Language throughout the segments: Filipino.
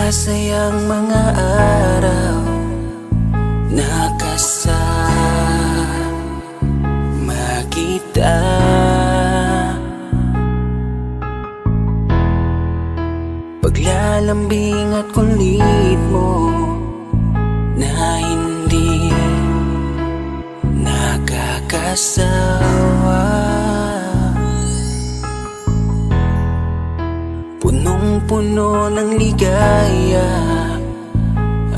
Masasayang mga araw nakasama kita. Paglalambing at kulit mo na hindi nakakasawa. Punong-puno ng ligaya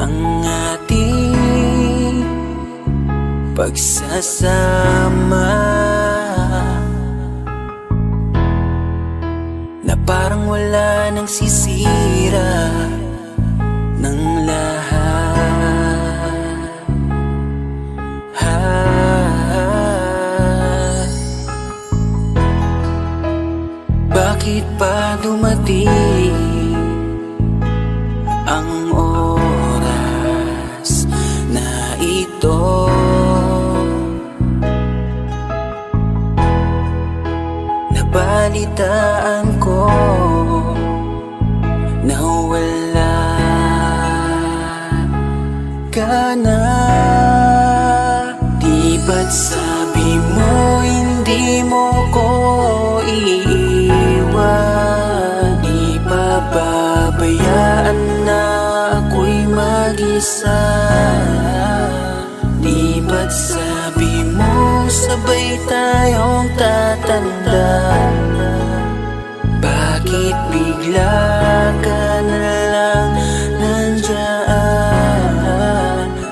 ang ating pagsasama, na parang wala nang sisira ng lahat. Bakit pa dumating ang oras na ito? Nabalitaan ko na wala ka na. Di ba't sabi mo hindi mo ko iiwan? Di pa babayaan na ako'y mag-isa? Di ba't sabi mo sabay tayong tatanda? Bakit bigla ka na lang nandyan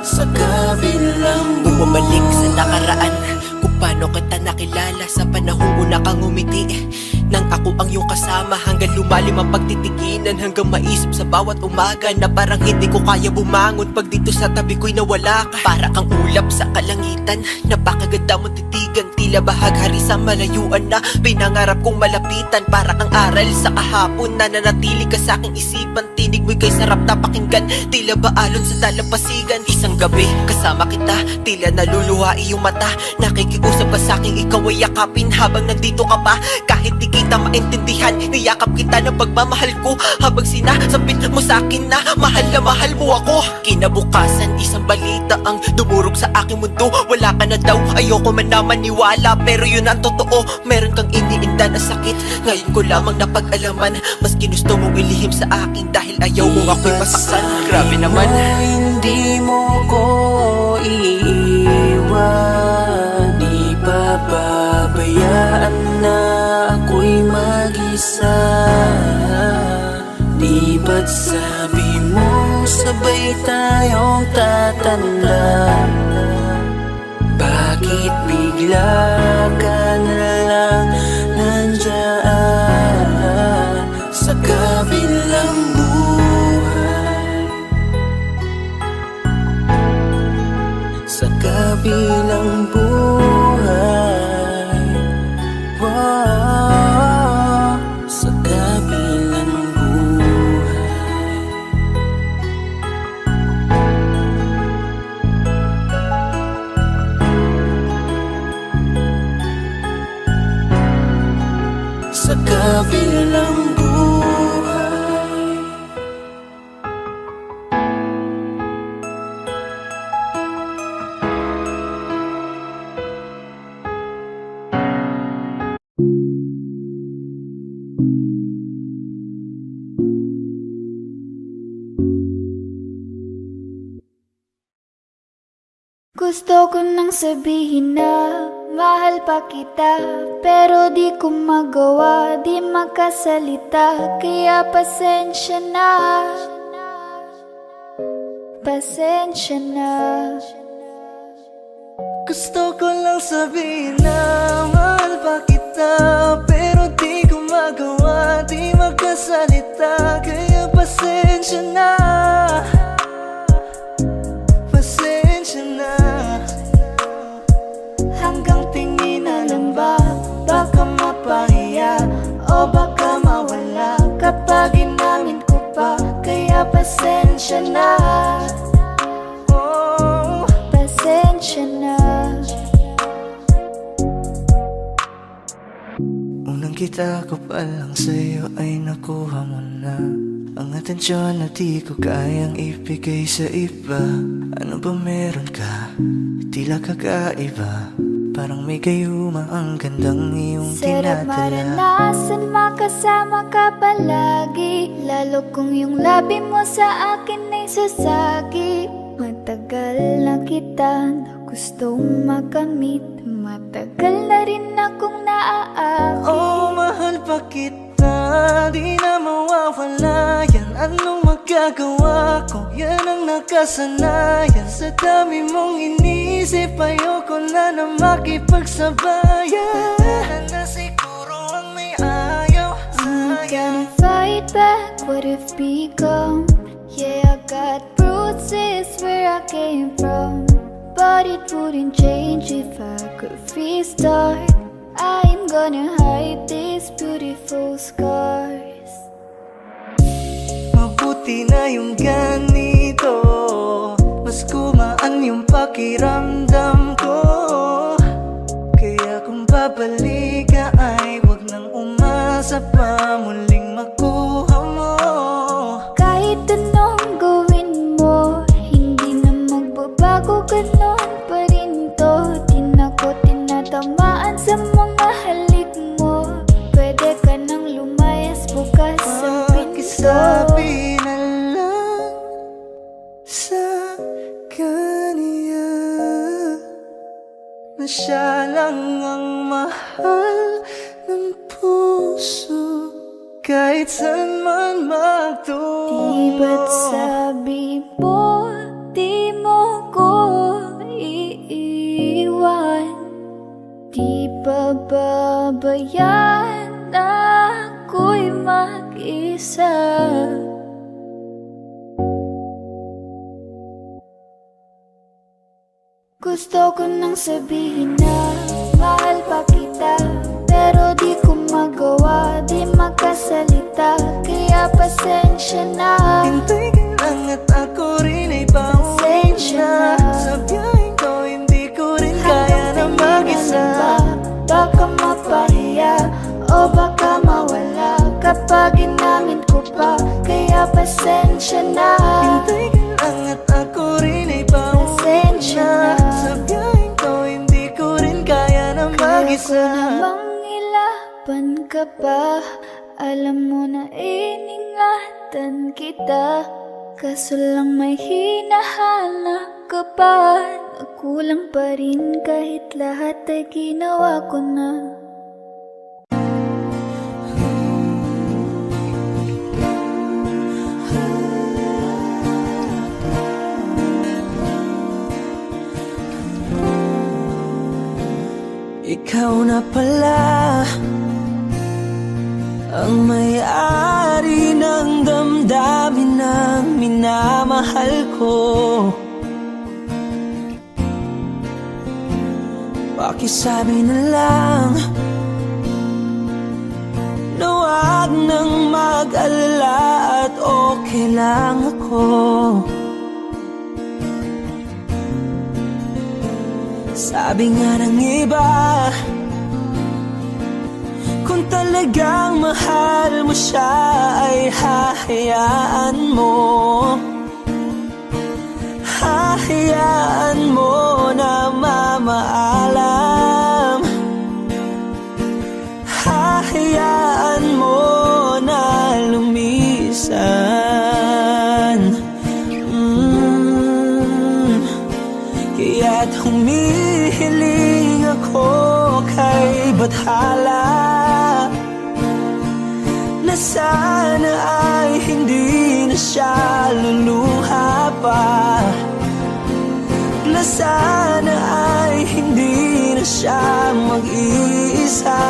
sa kabilang buhay? Bumalik sa nakaraan kung paano kita nakilala sa panahong una kang umiti. Nang ako ang iyong kasama hanggang lumalim ang pagtitiginan, hanggang maisip sa bawat umaga na parang hindi ko kaya bumangon pag dito sa tabi ko'y nawala ka. Para kang ulap sa kalangitan, napakaganda mong titigan, tila bahaghari sa malayuan na pinangarap kong malapitan. Para kang aral sa kahapon na nanatili ka sa aking isipan, tinig mo'y kay sarap na pakinggan, tila ba alon sa dalampasigan. Isang gabi kasama kita, tila naluluha iyong mata, nakikiusap ka sa aking ikaw ay yakapin habang nandito ka pa. Kahit di kita maintindihan, niyakap kita ng pagmamahal ko habang sinasabit mo sa akin na mahal mo ako. Kinabukasan isang balita ang dumurog sa aking mundo, wala ka na daw, ayoko man na maniwala, pero yun ang totoo. Meron kang iniinda na sakit, ngayon ko lamang napag-alaman. Mas ginusto mong ilihim sa akin dahil ayaw mong ako'y masaktan. Grabe naman. Hindi mo ko iiwan, di pa babayaan na ako'y mag-isa. Di ba't sabi mo sabay tayong tatanda? Bakit bigla ka na lang nandyan sa kabilang buhay? Sa kabilang buhay, wow, sa kabilang buhay. Sa kabilang buhay. Gusto ko nang sabihin na mahal pa kita, pero di ko magawa, di makasalita. Kaya pasensya na, pasensya na. Gusto ko lang sabihin na mahal pa kita, pero di ko magawa, di magkasalita. Kaya pasensya na, pasensya na. Hanggang tingin na lang ba, baka mapahiya o baka mawala kapag inamin ko pa. Kaya pasensya na, Oh, pasensya na. unang kita ko pa lang sa'yo ay nakuha mo na. ang atensyon na di ko kayang ibigay sa iba. Ano ba meron ka? Tila kakaiba. Parang may gayuma ang gandang iyong Sarap tinadala. maranasan, makasama ka palagi. Lalo kung yung labi mo sa akin ay sasagi. Matagal na kita na gustong makamit. Matagal na rin akong naaakit. Oh, mahal pa kita, di na mawawala yan. Anong magagawa ko? Yan ang nakasanayan. Sa dami mong inisip, ayoko na makipagsabayan. Na siguro ang may ayaw I'm sa'yo. gonna fight back what if become. Yeah, I got bruises where I came from, but it wouldn't change if I could restart. I'm gonna hide these beautiful scars. Mabuti na yung ganito, mas gumaan yung pakiramdam ko. Kaya kung babalik ka ay wag nang umasa pa muling makuha mo. Kahit anong gawin mo, hindi na magbabago, ganon pa rin to. Di na ko tinatamaan sa mga halik mo. Pwede ka nang lumayas, bukas ang pinto. Pakisabi na lang sa kanya na siya lang ang mahal ng puso, kahit saan man magtungo. Di ba't sabi mo, di mo ko iiwan? Di ba babayaan na ako'y mag-isa? Gusto ko nang sabihin na mahal pa kita, pero di ko magawa, di makasalita. Kaya pasensya na. Hintay ka lang at ako rin ay pauwi Pasensya na. na. Sa biyaheng ko hindi ko rin kaya na mag-isa. Baka mapahiya o baka mawala kapag inamin ko pa. Kaya pasensya na. Hintay ka lang at ako rin ay pauwi Pasensya na. na. Sa biyaheng ko hindi ko rin kaya na Kaya ko mag-isa. namang ilaban ka pa. Alam mo na iningatan kita, kaso lang may hinahanap ka pa. Nagkulang pa rin kahit lahat ay ginawa ko na. Ikaw na pala ang may-ari ng damdamin ng minamahal ko. Pakisabi na lang na wag nang mag-alala at okay lang ako. Sabi nga ng iba, kung talagang mahal mo siya ay hahayaan mo. Hahayaan mo na mamaalam. Hahayaan mo na lumisan. Kaya't humihiling ako kay Bathala na sana ay hindi na siya luluha pa, na sana ay hindi na siya mag-iisa,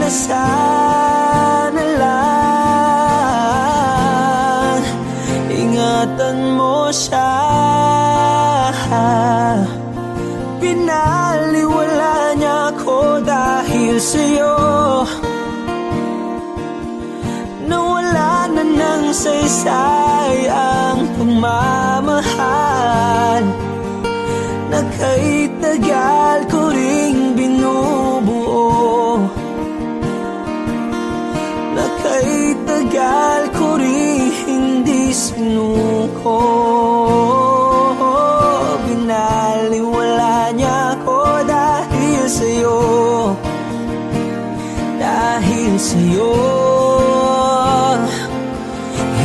na sana lang ingatan mo siya. Pinaliwala niya ako dahil sa'yo, nawala na ng saysay ang pagmamahal na kay tagal ko ring binubuo, na kay tagal sinuko. Binaliwala niya ako dahil sa'yo, dahil sa'yo.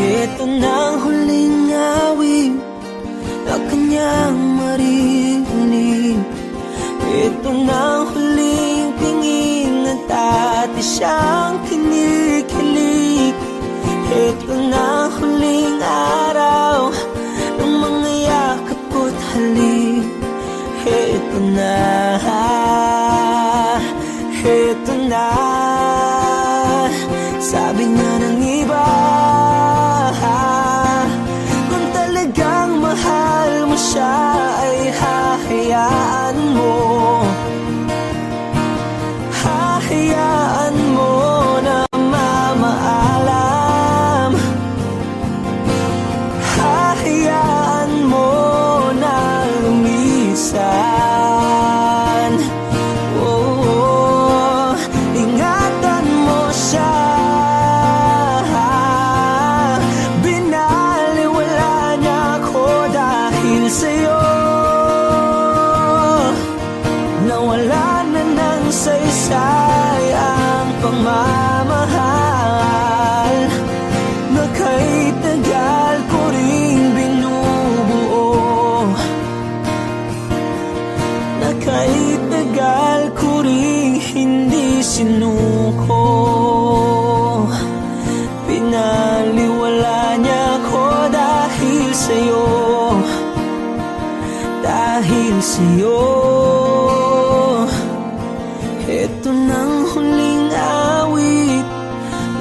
Ito na ang huling awit na kanyang maririnig. Ito na ang huling tingin at dati siyang kinikilig. Ito na ang huling araw ng mga yakap ko't halik. Ito na, ito na. Sabi nga ng iba, kung talagang mahal mo siya ay hahayaan mo. Hahayaan mo na mamaalam. Hahayaan mo na lumisan. Oh, ingatan mo siya. Binaliwala niya ako dahil sa'yo. Nawala na ng saysay ang pagmamahal na kahit tagal ko ring binubuo, na kahit tagal ko ring hindi sinuko. Pinaliwala niya ako dahil sa'yo, dahil sa'yo. Ito nang huling awit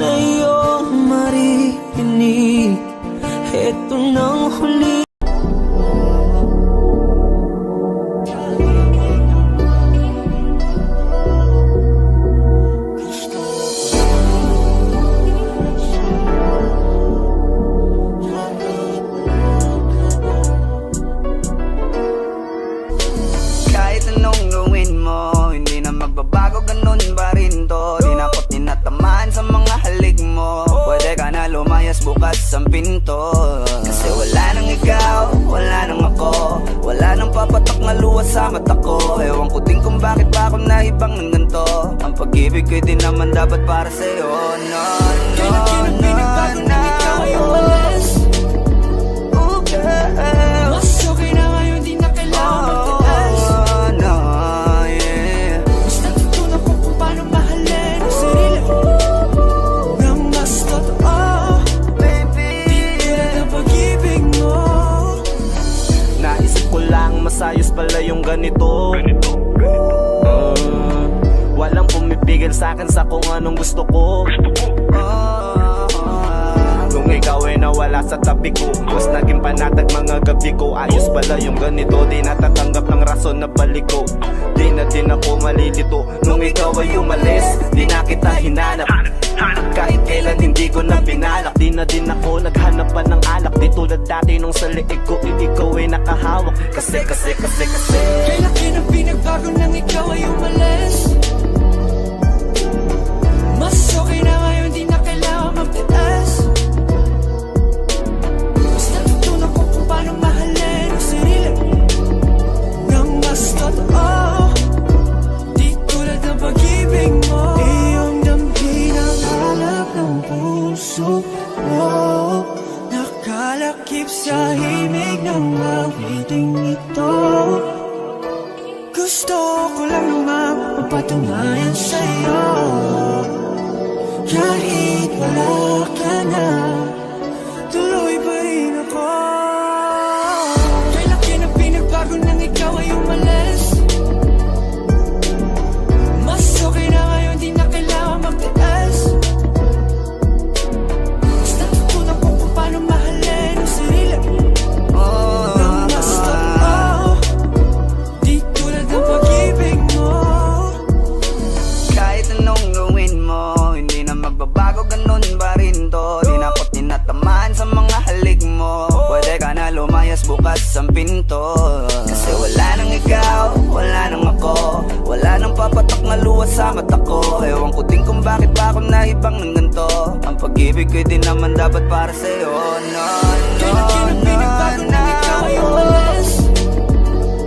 na iyong maririnig. Ito nang huling kahit anong gawin mo, hindi na magbabago, ganun pa rin to. Di na ako't tinatamaan sa mga halik mo. Pwede ka na lumayas, bukas ang pinto. Kasi wala nang ikaw, wala nang ako, wala nang papatok na luha sa mata ko. Ewan ko din kung bakit pa ako naibang ng ganito. Ang pag-ibig ko'y di naman dapat para sa'yo. No, no, no, no. Ikaw ay umalis. Oh, girl. Mas okay na ngayon, di na kailangan magtaas. No, yeah. Mas natutunan ko kung paano mahalin ang sarili nang mas totoo. Baby, Di tulad ng pag-ibig mo. Naisip ko lang masayos pala yung ganito. Walang pumipigil sa'kin sa kung anong gusto ko. Kung ikaw ay nawala sa tabi ko, mas naging panatag mga gabi ko. Ayos pala yung ganito, di natatanggap ng rason na balik ko. Di na din ako malilito nung ikaw ay umalis. Di na kita hinanap, kahit kailan hindi ko na pinalak. Di na din ako naghanap pa ng alak. Di tulad dati nung sa liig ko, ikaw ay nakahawak. Kasi Kailan kinang pinagbago nang ikaw ay umalis. Mas okay na ngayon, di na kailangan magtaas. Mas natutunan ko kung paano mahalin ang sarili nang mas totoo. Di tulad ng pag-ibig mo. Iyong damhin ang halap ng puso mo. Nakalakip sa himig ng awiting ito. Gusto ko lang naman magpatunayan sa'yo, kahit wala ka na, tuloy pa rin ako. Kailan kinang pinagbago nang ikaw ay umalis. Mas okay na ngayon, di na kailangan magtaas. Mas natutunan ko kung paano mahalin ang sarili nang mas totoo. Di tulad ng pag-ibig mo. kahit anong gawin mo, hindi na magbabago, ganun pa rin to. Di na ako kasama't ako. Ewan ko din kung bakit pa ako naibang ng ganito. Ang pag-ibig ko'y di naman dapat para sa'yo. No, no, no, no.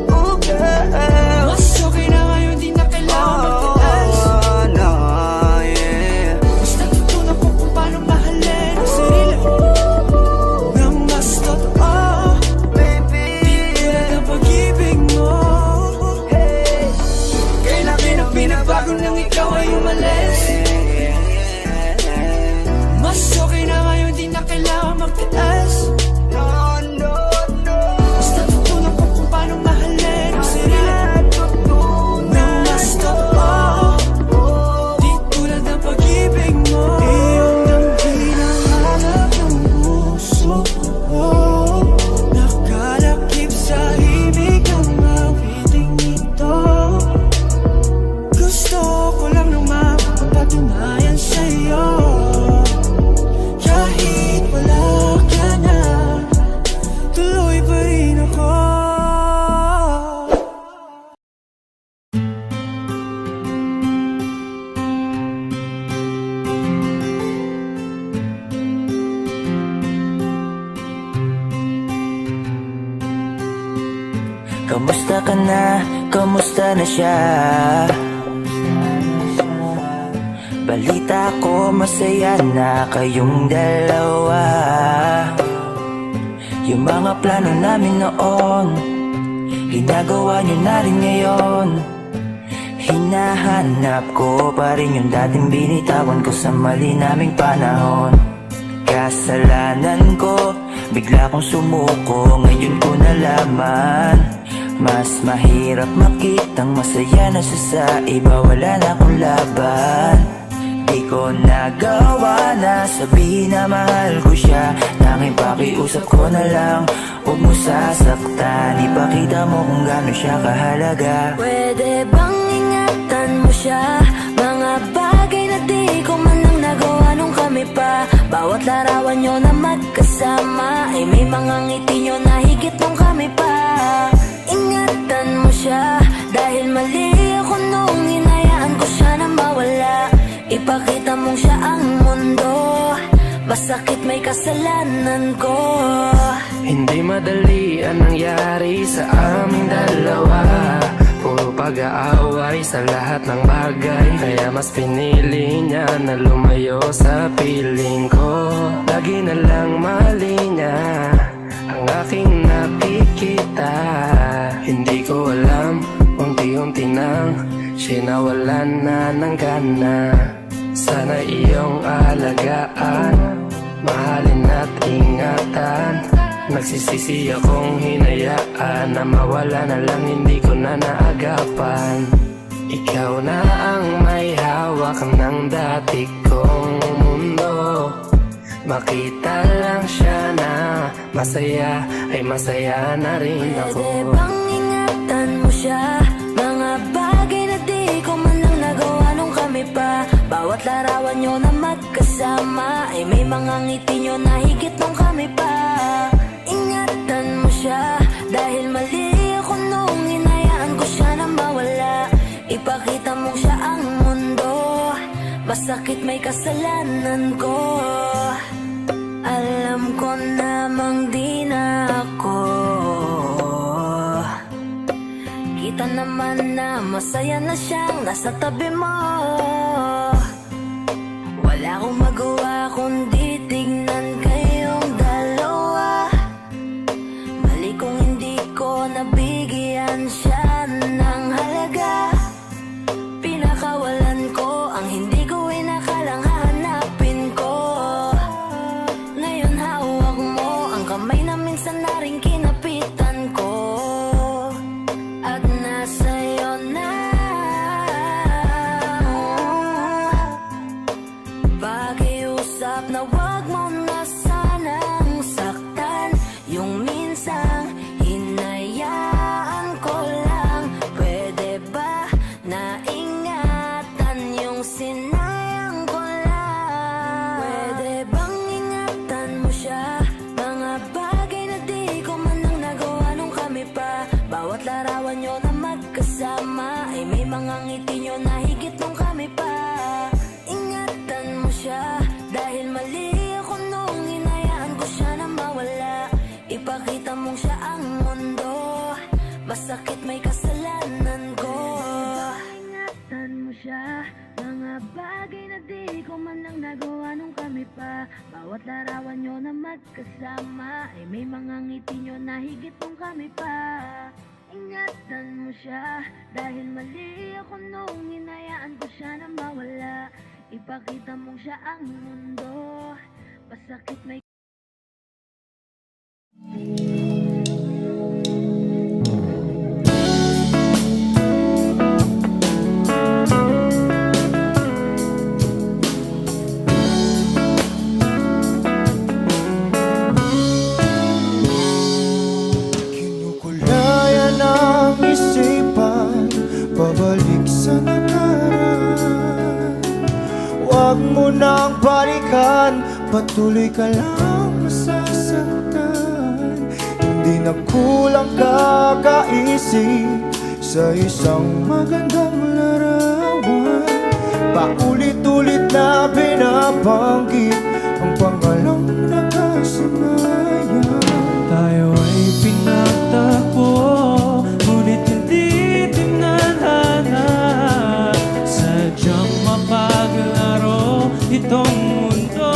Oh, girl. Mas okay na ngayon, di na kailangan magtiis. Oh, no, yeah. Mas natutunan ko kung paano mahalin ang sarili nang mas totoo. Baby, Tulad ng pag-ibig mo. hey. Kailangan ang binabago nang ikaw ay umalis. Mas okay na ngayon, di na kailangan magtiis. No, no, no. Mas natutunan ko kung paano mahalin ang sarili nang mas totoo. Di tulad ng pag-ibig mo. Iyong damhin ang hanap ng puso ko. Nakalakip sa himig ang awiting ito. Gusto ko lang nung mapapatunayan sa'yo. Kahit wala ka na, tuloy pa rin ako. Kamusta ka na? Kamusta na siya? Balita ko masaya na kayong dalawa. Yung mga plano namin noon, ginagawa niyo na rin ngayon. Hinahanap ko pa rin yung dating binitawan ko sa mali naming panahon. Kasalanan ko, bigla kong sumuko, ngayon ko nalaman. Mas mahirap makitang masaya na siya sa iba, wala na akong laban. Di ko nagawa na sabihin na mahal ko siya. Tanging pakiusap ko na lang, huwag mo sasaktan. Ipakita mo kung gaano siya kahalaga. Pwede bang ingatan mo siya? Mga bagay na di ko man lang nagawa nung kami pa. Bawat larawan nyo na magkasama ay may mga ngiti nyo na higit nung kami pa. Ingatan mo siya dahil mali ako nung hinayaan ko siya na mawala. Ipakita mong siya ang mundo, masakit may kasalanan ko. Hindi madali ang nangyari sa aming dalawa. Puro pag-aaway sa lahat ng bagay, kaya mas pinili niya na lumayo sa piling ko. Lagi na lang mali niya ang aking nakikita. Hindi ko alam, unti-unti nang siya nawalan na ng gana. Sana iyong alagaan, mahalin at ingatan. Nagsisisi akong hinayaan na mawala na lang, hindi ko na naagapan. Ikaw na ang may hawak ng dati kong mundo. Makita lang siya na masaya, ay masaya na rin ako. Pwede bang ingatan mo siya? Mga bagay na di ko man lang nagawa nung kami pa. Bawat larawan nyo na magkasama ay may mga ngiti nyo na higit nung kami pa. Ingatan mo siya dahil mali ako nung hinayaan ko siya na mawala. Ipakita mong siya ang mundo, masakit may kasalanan ko. Alam ko namang di na ako. Kita naman na masaya na siyang nasa tabi mo. Wala akong magawa kundi tignan kayong dalawa. Mali kung hindi ko nabigyan siya ng halaga. Pinakawalan ko ang hindi ko inakalang hahanapin ko. Ngayon hawak mo ang kamay na minsan na rin kinapitan ko. At nasa'yo na. Pakiusap na wag mo na sanang saktan. Yung minsang hinayaan ko lang. nyo na magkasama ay may mga ngiti nyo na higit nung kami pa. Ingatan mo siya dahil mali ako nung hinayaan ko siya na mawala. Ipakita mong siya ang mundo, masakit may kasalanan ko. Ingatan mo siya, mga bagay na di ko man lang nagawa nung kami pa. Bawat larawan nyo na magkasama ay may mga ngiti nyo na higit nung kami pa. Ingatan mo siya dahil mali ako nung hinayaan ko siya na mawala. Ipakita mong siya ang mundo, masakit may Kinukulayan ang isipan, pabalik sa nakaraan. Huwag mo nang balikan, patuloy ka lang masasaktan. Hindi na kulang kakaisip sa isang magandang larawan. Paulit-ulit na binabanggit ang pangalang nakasanayan. Tayo ay pinagtagpo, ngunit hindi tinadhana. Sadyang mapaglaro itong mundo.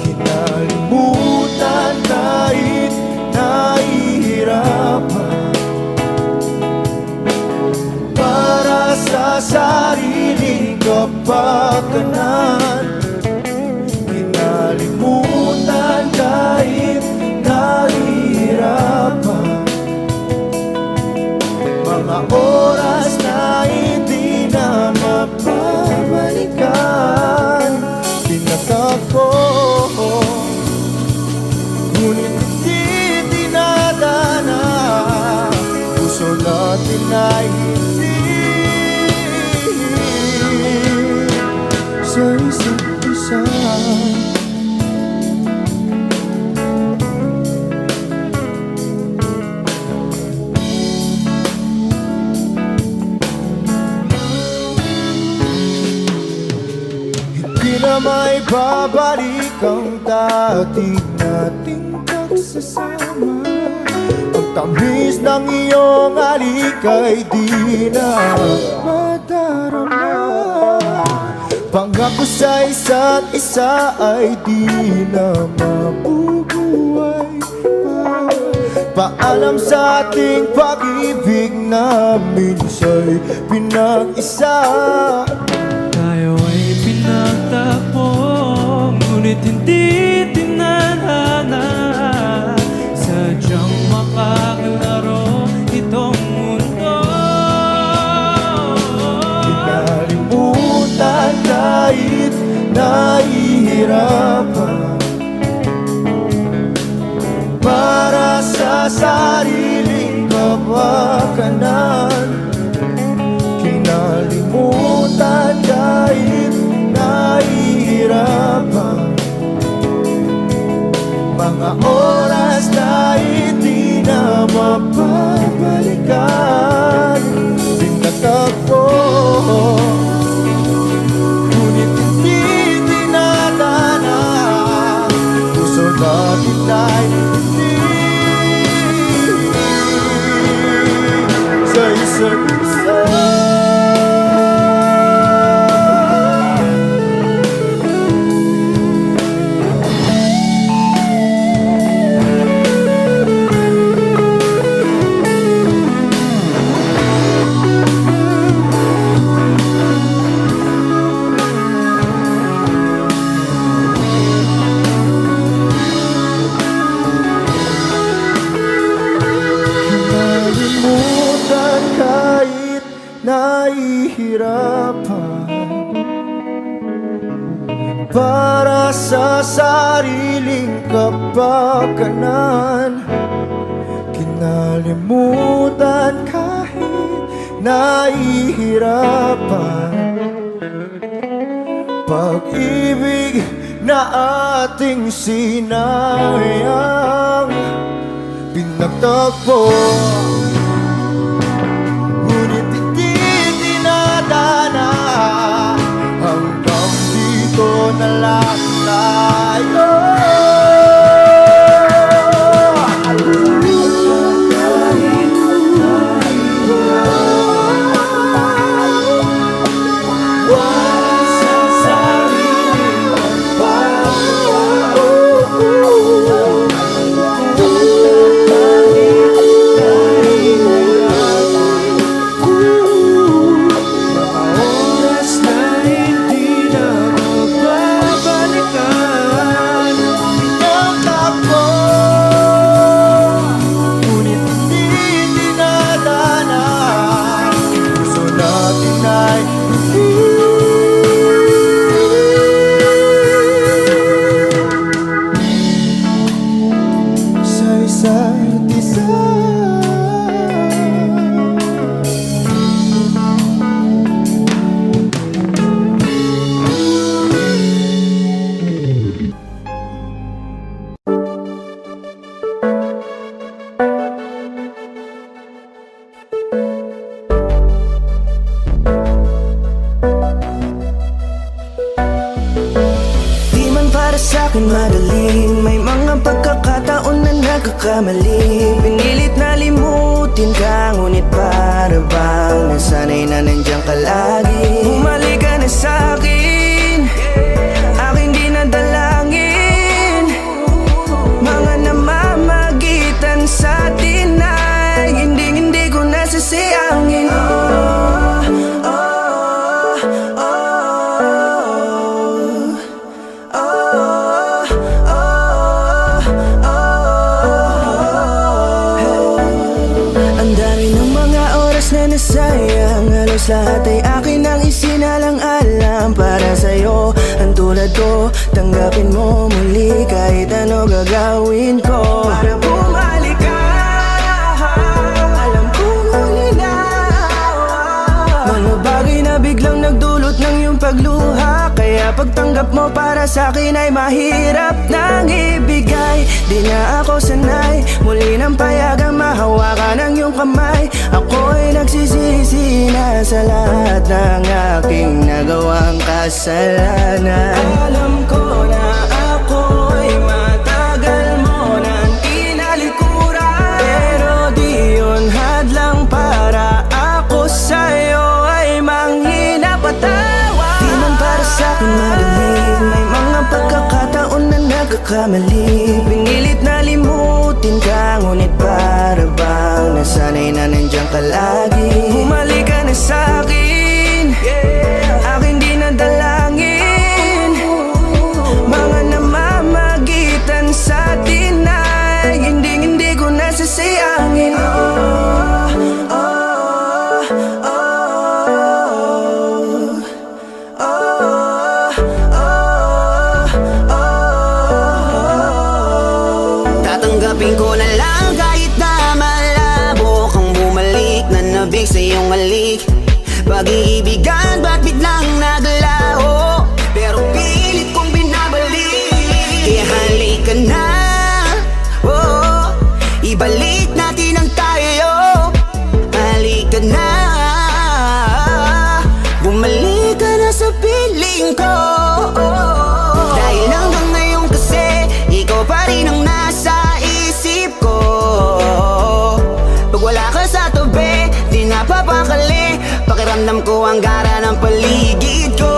Kinalimutan kahit nahihirapan, para sa sariling kapakanan. Kinalimutan kahit nahihirapan, mga oras na hindi na mapabalikan. Pinatagpo, ngunit hindi dinadana. Puso natin ay hindi sa isa't isa. Hindi na may babalik ang dati nating pagsasama. Ang tamis ng iyong halik ay di na madarama. Pangako sa isa't isa ay di na mabubuhay pa. Paalam sa ating pag-ibig na minsa'y pinag-isa. Tayo ay pinagtagpo, ngunit hindi tinadhana. Sadyang makaglaro itong mundo. Kinalimutan kahit nahihirapan, para sa sariling kapakanan. Kinalimutan kahit nahihirapan, mga oras na hindi na mapabalikan. Pinatagpo, ngunit hindi dinadana. Puso natin ay hindi sa isa't isa. Kinalimutan kahit nahihirapan, para sa sariling kapakanan. Kinalimutan kahit nahihirapan, pag-ibig na ating sinayang. nagtagpo. Ngunit hindi dinadana, hanggang dito na lang tayo. Oras na hindi na mababalikan, pinagtakbo, ngunit hindi dinadana. Puso natin ay sa isa't isa. Di man para sa'kin madali, may mga pagkakataon na nagkakamali. Pinilit na limutin ka, ngunit para bang nasanay na nandiyan ka lagi. Bumalik ka na sa'kin, aking di nadalangin. Mga namamagitan sa atin ay hindi ko nasasayangin. Ang dami ng mga oras na nasayang, halos lahat ay akin ang isinalang-alang para sa'yo. Ang tulad ko, tanggapin mo muli kahit ano gagawin ko para bumalik ka. Alam kong ulinaw mga bagay na biglang nagdulot ng iyong pagluha, kaya pagtanggap mo para sa'kin ay mahirap nang ibigay. Di na ako sanay, muli nang payagang mahawakan ang iyong kamay. Ako'y nagsisisi na sa lahat ng aking nagawang kasalanan. Alam ko na ako'y matagal mo nang tinalikuran, pero di yun hadlang para ako sa'yo ay manghina patawa. Di man para sa'kin madali, may mga pagkakataon na nagkakamali. Pinilit na limutin ka, ngunit para bang nasanay na nandiyan ka lagi. Bumalik ka na sa'kin, aking di nadalangin. Mga namamagitan sa atin ay hindi ko nasasayangin. Tatanggapin ko na lang kahit na malabo kang bumalik na nabig sa iyong halik. Pag-iibigan ba't biglang naglaho, pero pilit kong binabalik. Kaya halika na, oh, ibalik natin ang tayo. Halika na, bumalik ka na sa piling ko. Dahil hanggang ngayon kasi ikaw pa rin ang nasa isip ko. Pag wala ka sa tabi, di napapakali. Pakiramdam ko ang gara ng paligid ko.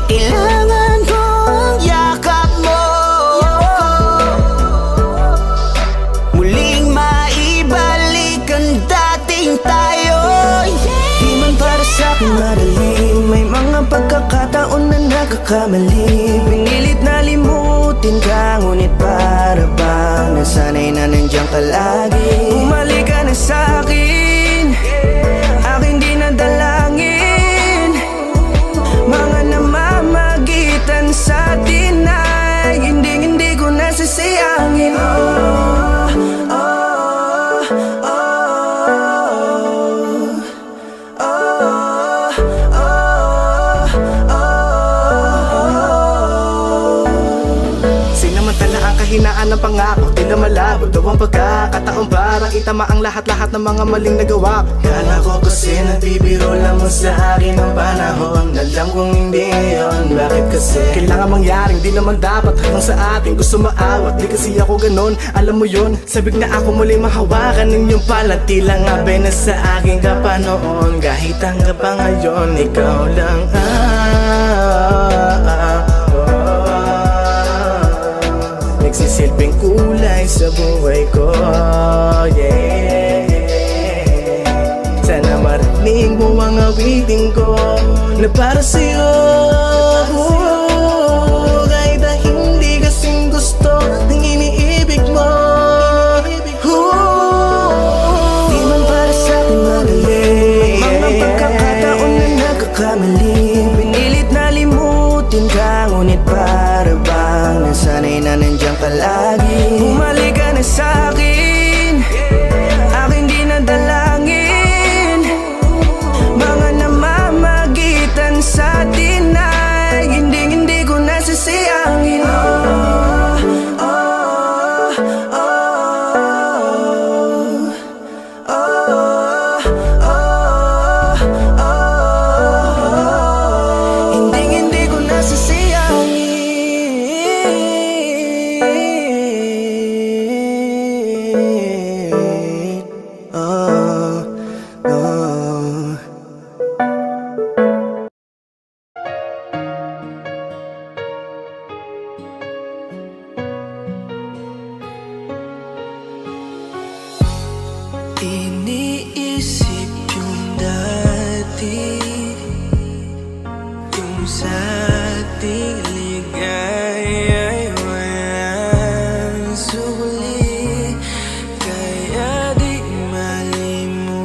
Kailangan ko ang yakap mo, muling maibalik ang dating tayo. Di man para sa'kin madali, may mga pagkakataon na nagkakamali. Pinilit na limutin ka, ngunit para bang nasanay na nandiyan ka lagi. Bumalik ka na sa'kin, aking di nadalangin. Mga namamagitan sa atin ay hindi ko nasasayangin. Sinamantala ang kahinaan ng pangako, na malabo daw ang pagkakataon para itama ang lahat-lahat ng mga maling nagawa. Kala ko kasi nagbibiro lamang sa akin ang panahon. Alam kong hindi yun, bakit kasi kailangan mangyaring di naman dapat hanggang sa atin gusto maawat. Di kasi ako ganon, alam mo yun. Sabik na ako muli mahawakan ninyong palat. Tila nga na sa akin ka pa noon. Kahit hanggang pa ngayon, ikaw lang nagsisilbing kulay sa buhay ko, yeah. Sana marinig mo ang awitin ko na para sa'yo, kahit na hindi kasing gusto ng iniibig mo. Di man para sa'kin madali, mga pagkakataon na nagkakamali. Pinilit na limutin ka, ngunit para bang nasanay na nandiyan ka lagi. Bumalik ka na sa'kin, aking di nadalangin. Mga namamagitan sa atin ay hindi ko nasasayangin. Hindi ko nasasayangin. Iniisip yung dati, yung sa ating ligay ay walang suli. Kaya di malimutan,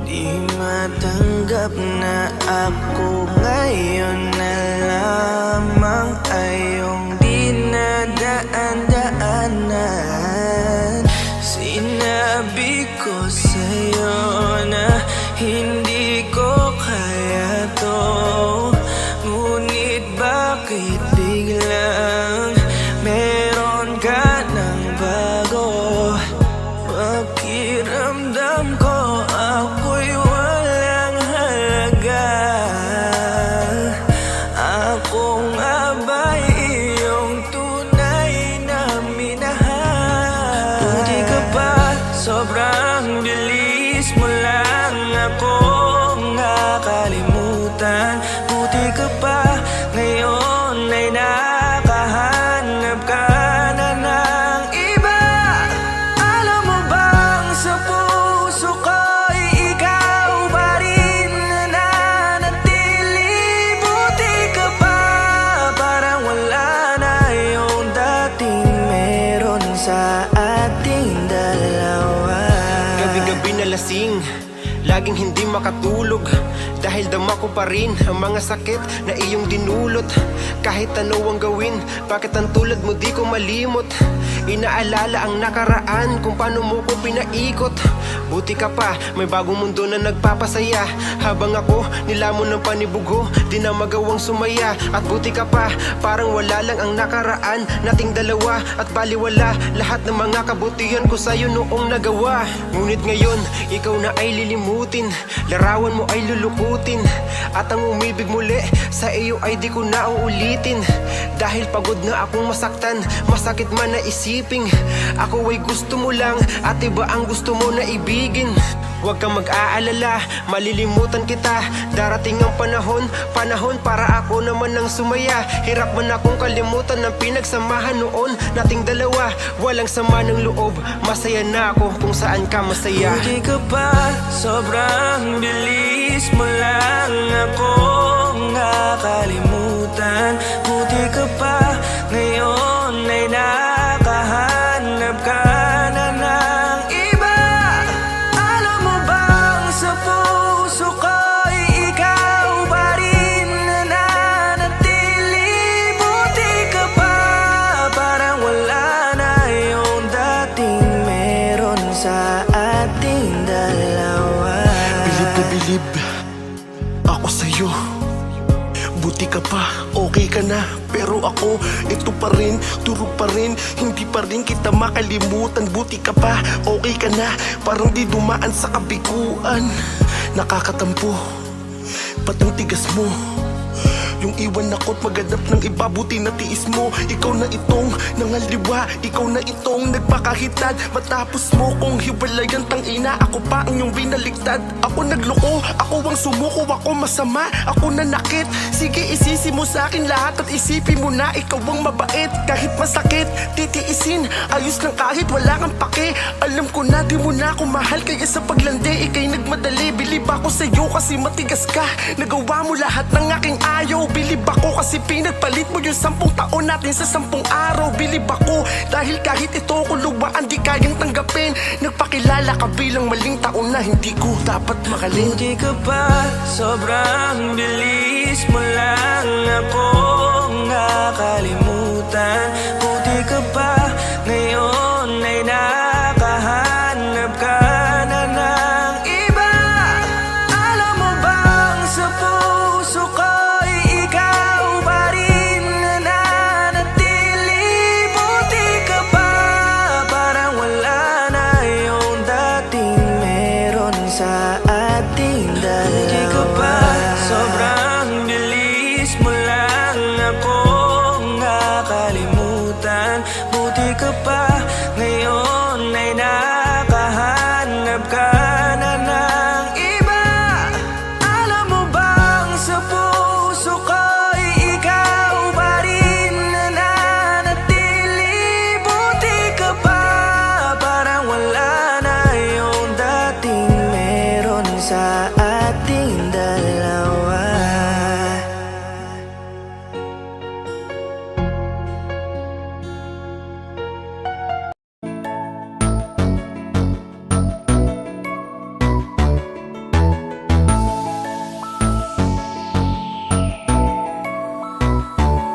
di matanggap na ako ngayon na lamang ay yung dinadaan-daanan. Sinabi ko sa'yo na hindi ko kaya to, ngunit bakit biglang meron ka ng bago? Pakiramdam ko ako'y walang halaga. Ako nga ba'y iyong tunay na minahal? Buti ka pa, sobrang bilis mo lang akong nakalimutan. Buti ka pa, ngayon ay nakahanap ka na ng iba. Alam mo bang sa puso ko'y ikaw pa rin na nanatili? Buti ka pa, parang wala na yung dating meron sa ating dalawa. Gabi-gabi na lasing, laging hindi makatulog, dahil dama ko pa rin ang mga sakit na iyong dinulot. Kahit ano ang gawin, bakit ang tulad mo di ko malimot? Inaalala ang nakaraan, kung paano mo ko pinaikot. Buti ka pa, may bagong mundo na nagpapasaya. Habang ako, nilamon ng panibugho, di na magawang sumaya. At buti ka pa, parang wala lang ang nakaraan nating dalawa. At baliwala lahat ng mga kabutihan ko sa'yo noong nagawa. Ngunit ngayon, ikaw na ay lilimutin, larawan mo ay lulukutin, at ang umibig muli sa iyo ay di ko na uulitin. Dahil pagod na akong masaktan, masakit man na isiping ako ay gusto mo lang at iba ang gusto mo na ibigin. Huwag kang mag-aalala, malilimutan kita. Darating ang panahon para ako naman ang sumaya. Hirap man akong kalimutan ng pinagsamahan noon nating dalawa. Walang sama ng loob, masaya na ako kung saan ka masaya. Buti ka pa, sobrang bilis mo lang akong nakalimutan. Buti ka pa, ngayon ay nakahanap ka na ng iba. Alam mo bang sa puso ko'y ikaw pa rin na nanatili? Buti ka pa, parang wala na yung dating meron sa ating dalawa. Bilib na bilib ako sa'yo. Buti ka pa, okay ka na, pero ako, ito pa rin, turo pa rin. Hindi pa rin kita makalimutan. Buti ka pa, okay ka na, parang di dumaan sa kabiguan. Nakakatampo, ba't ang tigas mo? Yung iwan ako't maghanap ng iba, buti na tiis mo. Ikaw na itong nangaliwa, ikaw na itong nagpakahitad. Matapos mo kong hiwalayan, tangina, ako pa ang iyong binaligtad. Ako nagloko, ako ang sumuko, ako masama, ako nanakit. Sige, isisi mo sa akin lahat at isipin mo na ikaw ang mabait. Kahit masakit, titiisin, ayos lang kahit wala kang pake. Alam ko na di mo na ako mahal, kaya sa paglandi ikay nagmadali. Bilib ako sa'yo kasi matigas ka, nagawa mo lahat ng aking ayaw. Bilib ako kasi pinagpalit mo yung 10 taon natin sa 10 araw. Bilib ako dahil kahit ito ko luwaan di kayang tanggapin. Nagpakilala ka bilang maling taon na hindi ko dapat makalin. Buti ka pa, sobrang bilis mo lang akong nakalimutan. Buti ka pa, ngayon ay nakahanap ka na ng iba. Alam mo bang sa puso ko'y ikaw pa rin nananatili. Buti ka pa, parang wala na yung dating meron sa ating dalawa. Buti ka pa, sobrang bilis mo lang akong nakalimutan. Buti ka pa, ngayon ay nakahanap ka na ng iba. Alam mo bang sa puso ko'y ikaw pa rin nananatili. Buti ka pa, parang wala na yung dating meron sa ating dalawa.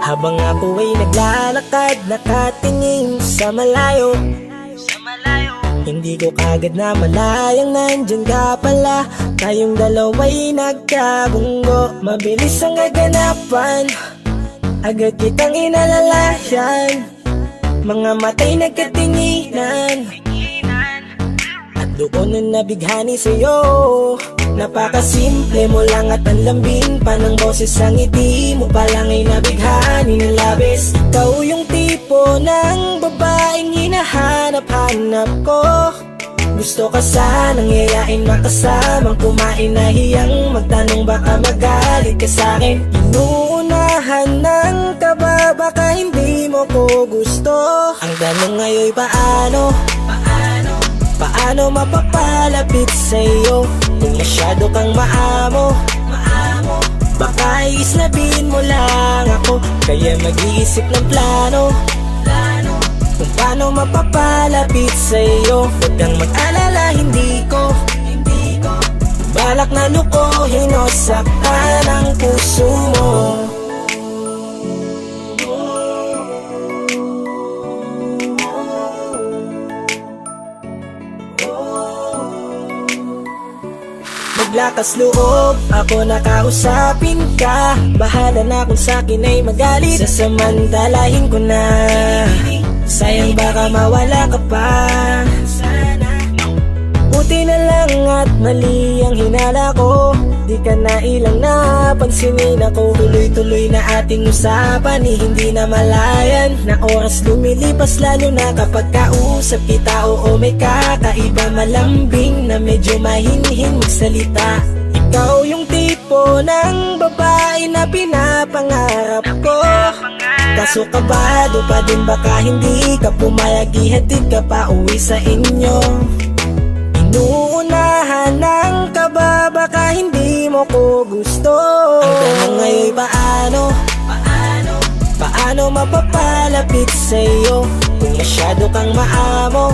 Habang ako ay naglalakad, nakatingin sa malayo, hindi ko kagad na malayang nandyan ka pala. Tayong dalawa'y nagkabunggo, mabilis ang aganapan, agad kitang inalalayan. Mga matay nagkatinginan, at doon na nabighani sa'yo. Napakasimple mo lang at ang lambing pa ng boses. Ang ngiti mo pa lang ay nabighani ng labis. Ikaw yung tipo ng babaeng hinahanap-hanap ko. Gusto ka sanang yayain, makasamang kumain, nahiyang magtanong baka magalit ka sa'kin. Inuunahan ng kaba, baka hindi mo ko gusto. Ang tanong ngayon paano? Paano mapapalapit sa'yo kung masyado kang maamo? Baka islabin mo lang ako, kaya mag-iisip ng plano kung paano mapapalapit sa'yo. Huwag kang mag-alala, hindi ko balak na lukuhin o saktan ang puso mo. Maglakas loob, ako nakausapin ka. Bahala na kung sa'kin ay magalit, sasamantalahin ko na. Sayang baka mawala ka pa. Buti na lang at mali ang hinala ko, di ka na ilang napansinin ako. Tuloy-tuloy na ating usapan, hindi na malayan. Na oras lumilipas lalo na kapag kausap kita. Oo, may kakaiba, malambing na medyo mahinhin magsalita. Ikaw yung tipo ng babae na pinapangarap ko. Kaso kabado pa din, baka hindi ka pumayag, ihatid ka pa uwi sa inyo. Inuunahan ng kaba, baka hindi mo ko gusto. Ang tanong ngayon paano? Paano mapapalapit sa'yo kung masyado kang maamo?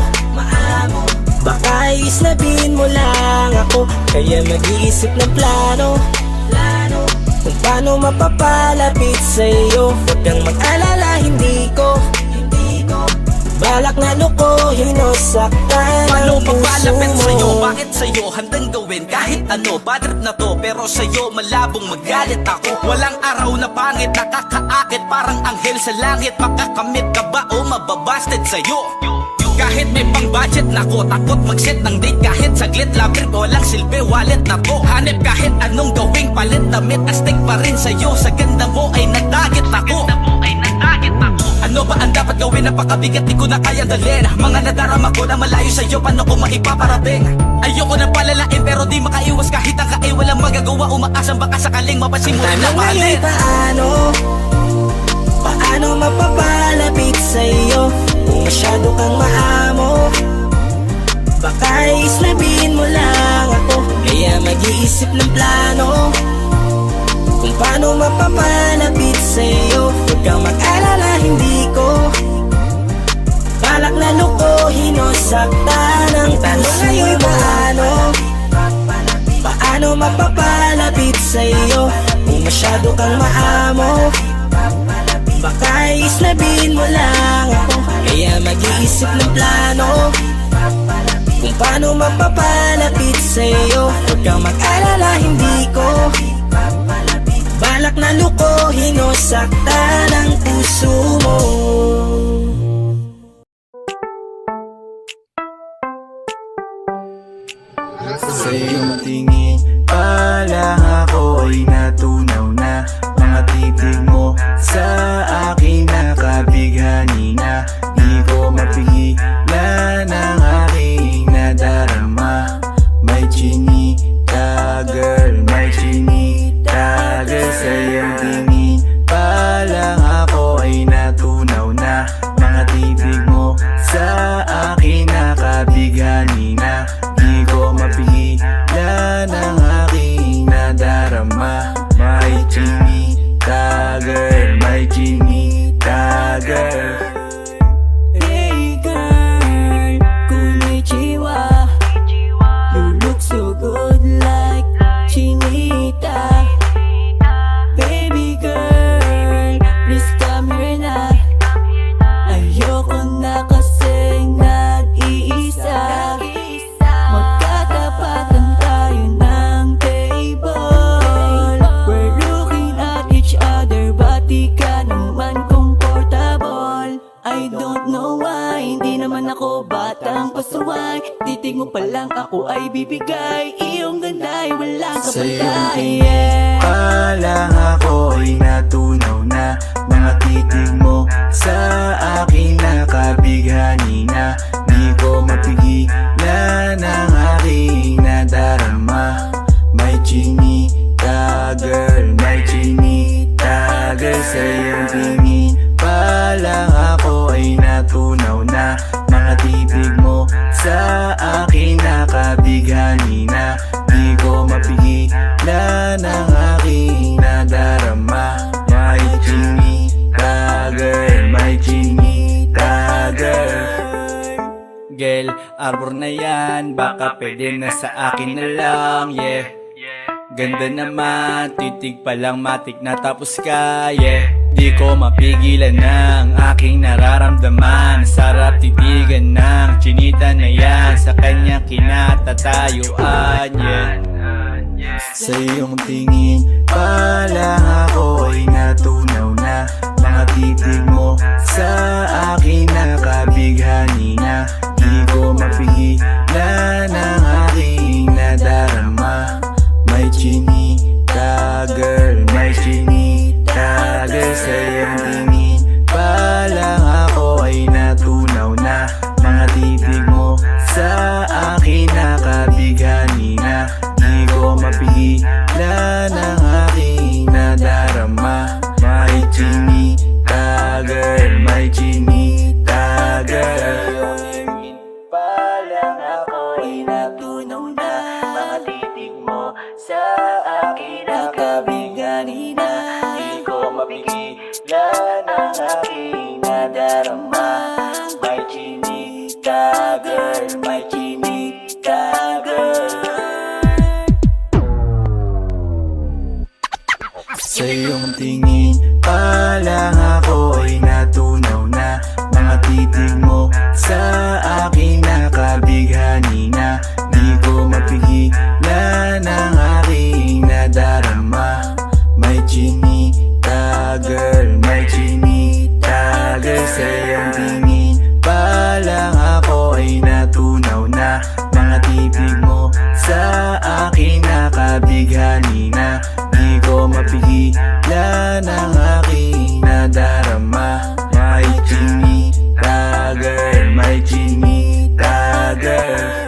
Baka islabin mo lang ako, kaya mag-iisip ng plano kung paano mapapalapit sa'yo. Huwag kang mag-alala, hindi ko balak na lukuhin o saktan Paano puso mapalapit mo? sa'yo? Bakit sa'yo handang gawin kahit ano? Bad trip na to, pero sa'yo malabong magalit ako. Walang araw na pangit, nakakaakit parang anghel sa langit. Makakamit ka ba o mababasted sa'yo? Kahit may pang budget na ko, takot mag-set ng date kahit saglit. Love trip, walang silbi, wallet na to. Hanip kahit anong gawing palit, damit astig pa rin sa'yo. Sa ganda mo ay nagtagit ako. Ano ba ang dapat gawin? Napakabigat, di ko na kayang dalhin. Mga nadarama ko na malayo sa'yo, paano ko maipaparating? Ayoko na palalain pero di makaiwas kahit ang kae. Walang magagawa, umaasang baka sakaling mapansin mo rin na Tanong ngayon mahalin. paano mapapalapit sa'yo? Kung masyado kang maamo, baka islabin mo lang ako. Kaya mag-iisip ng plano kung paano mapapalapit sa'yo. Huwag kang mag-alala, hindi ko balak na lukuhin o saktan ang tanong ngayon paano mapapalapit sa'yo? Kung masyado kang maamo, baka islabin mo lang ako. Kaya mag-iisip ng plano kung paano mapapalapit sa'yo. Huwag kang mag-alala, hindi ko balak na lukuhin o saktan ang puso mo. Sa iyong tingin pa lang ako ay natunaw na. Mga titig mo sa akin nakabighani na. Di ko mapigilan ang aking nadarama. May chinita girl, may chinita girl. Sa iyong tingin pa lang ako ay natunaw na. Mga titig mo sa akin nakabighani na. Di ko mapigilan ang aking nadarama. May chinita girl, may chinita girl. Hey girl, konnichiwa. You look so good like chinita. Baby girl, please come here na. Ayoko na kasing nag-iisa. Magkatapatan tayo ng table. We're looking at each other, but di ka naman comfortable. I don't know why, hindi naman ako batang pasuway. Titig mo pa lang ako ay bibigay. Iyong ganda ay walang Sa iyong kapatay. tingin pa lang ako ay natunaw na. Mga titig mo sa akin nakabighani na. Di ko mapigilan ang aking nadarama. May chinita girl, may chinita girl. Sa iyong tingin pa lang ako ay natunaw na. Mga titig mo sa akin nakabighani na. Di ko mapigilan ang aking nadarama. May chinita girl, may chinita girl. Girl, arbor na yan, baka pwede na sa akin na lang, yeah. Ganda naman, titig pa lang matik na tapos ka, yeah. Di ko mapigilan ng aking nararamdaman. Sarap titigan ng chinita na yan. Sa kanya kinatatayuan, yeah. Sa iyong tingin pa lang ako ay natunaw na. Mga titig mo sa akin nakabighani na. Di ko mapigilan ang aking nadarama. May chinita girl, may chinita girl. Sa iyong tingin pa lang ako ay natunaw na. Mga titig mo sa akin nakabighani na. Di ko mapigilan ang aking nadarama. May chinita girl, may chinita girl. Pa lang ako ay natunaw na. Mga titig mo sa akin nakabighani na. Di ko mapigilan ang aking nadarama. May chinita girl, may chinita girl. Sa iyong tingin pa lang ako ay natunaw na. Mga titig mo sa akin nakabighani ngiti mo sa akin nakabighani na di ko mapigilan ang aking nadarama. My chinita girl, my chinita girl.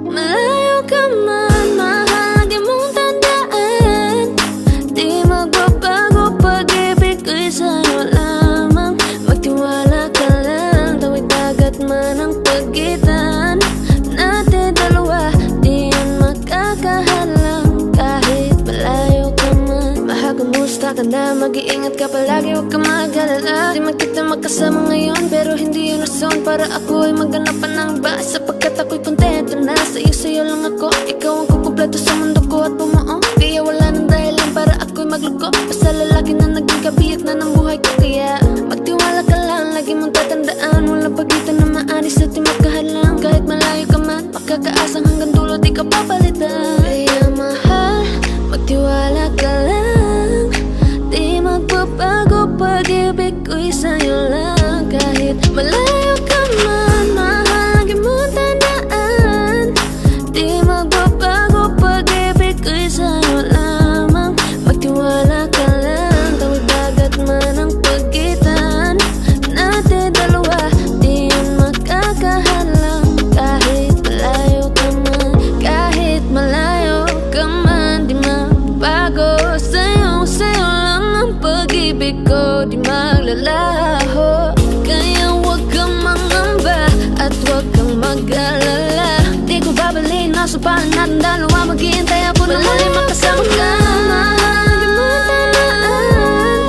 Malayo ka man, mahagi mong tandaan. Di magbabago, pag-ibig ko'y sa'yo lamang. Magtiwala ka lang, tawid dagat man ang pagitan natin dalawa, di yan makakahalang. Kahit malayo ka man, mahagumusta ka na, mag-iingat ka palagi, huwag ka mag-alala. Di man kita makasama ngayon, pero hindi yun rason para ako ay maghanap pa ng iba. Sapagkat ako'y kontento na sa'yo lang ako. Ikaw ang kukumpleto sa mundo ko at bumuo. Kaya wala nang dahilan para ako'y magluko. Basta lalaki na naging kabiyak na ng buhay ko. Kaya magtiwala ka lang, lagi mong tatandaan. Walang pagitan na maanis at di magkahalang. Kahit malayo ka man, makakaasang hanggang dulo di ka papalitan. Kaya mahal, magtiwala ka lang. Di magbabago, pag-ibig ko'y sa'yo lang. Kahit malayo ka man, mahal, lagi mong tandaan. Di magbabago, pag-ibig ko'y sa'yo lamang. Magtiwala ka lang, tawid dagat man ang pagitan natin dalawa, di yan makakahalang. Kahit malayo ka man, kahit malayo ka man, di magbago. Sa'yo lang ang pag-ibig ko, di maglalaho. Kaya huwag kang mangamba at huwag kang mag-alala. Di ko babalik na supahan natin dalawa, maghihintay ako na muli makasama ka. Mahal, mo tandaan.